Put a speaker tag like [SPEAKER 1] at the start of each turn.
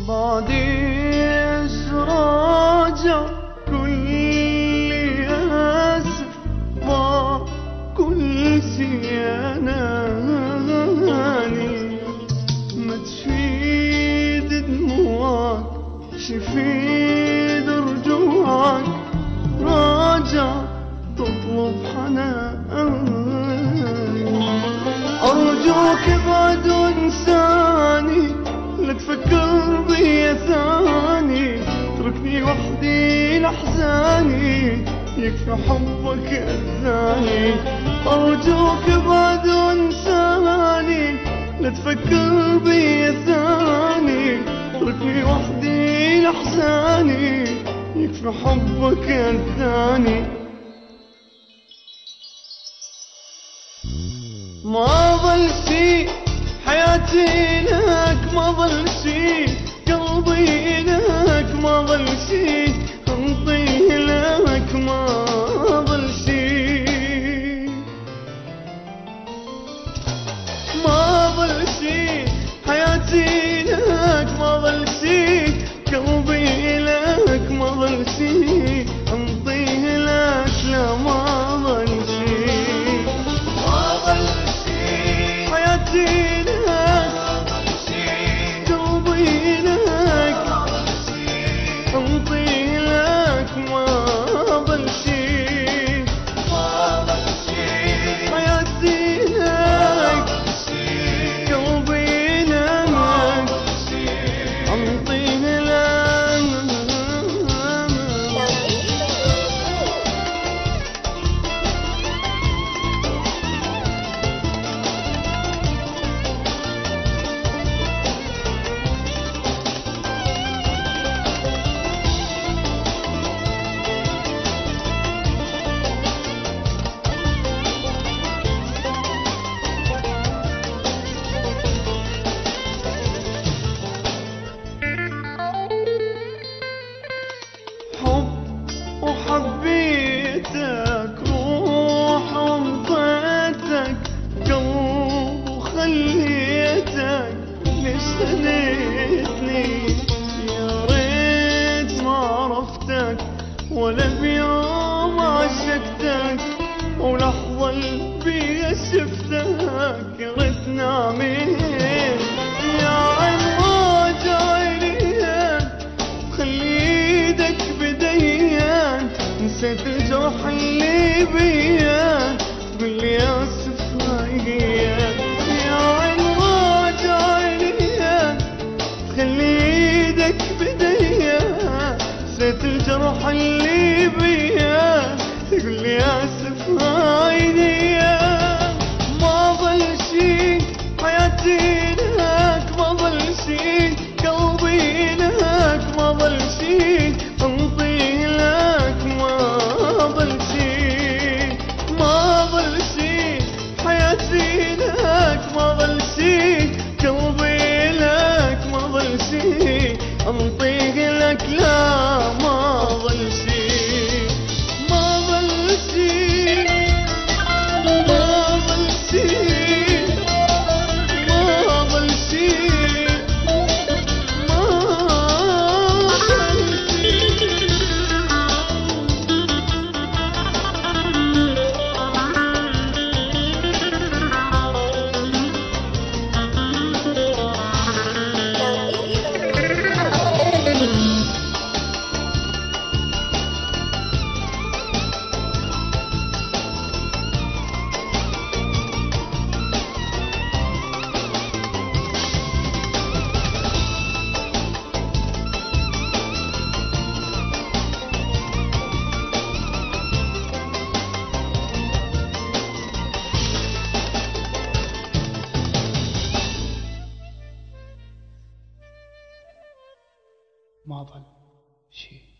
[SPEAKER 1] بعدين راجع كل آسف ضاع كل شي أناني ما تفيد دموعك شفيد رجوعك راجع تطلب حناني أرجوك ابعد وانساني لا تفكر بي ثاني اتركني وحدي لحزاني يكفي حبك أذاني أرجوك ابعد وانساني لا تفكر بي ثاني اتركني وحدي لحزاني يكفي حبك أذاني ما ظل شي حياتي لك ما ظل شي قلبي لك ما ظل شي انطيه لك ما ظل شي ما ظل شي حياتي لك ما ظل شي قلبي لك ما ظل شي انطيه لك لا ما ظل شي ما ظل شي حياتي حبيتك روح وانطيتك قلب وخليتك ليش خليتني يا ريت ما عرفتك ولا بيوم عشقتك ولحظة بيا شفتك يا ريت نعمل يا عين راجع ليك خلي ايدك بديك نسيت الجرح اللي بيا تقولي اسف هايك يا عين راجع ليا خلي ايدك بديا نسيت الجرح اللي بيا تقولي اسف هايك ما ظل شي حياتي لك ما ظل شي قلبي لك ما ظل شي انطيه لك ما ظل شي ما ظل شي حياتي لك ما ظل شي قلبي لك ما ظل شي انطيه لك لا ما ظل شي ما ظل شي ما ظل شي ما ظل شي
[SPEAKER 2] ما ظل شيء.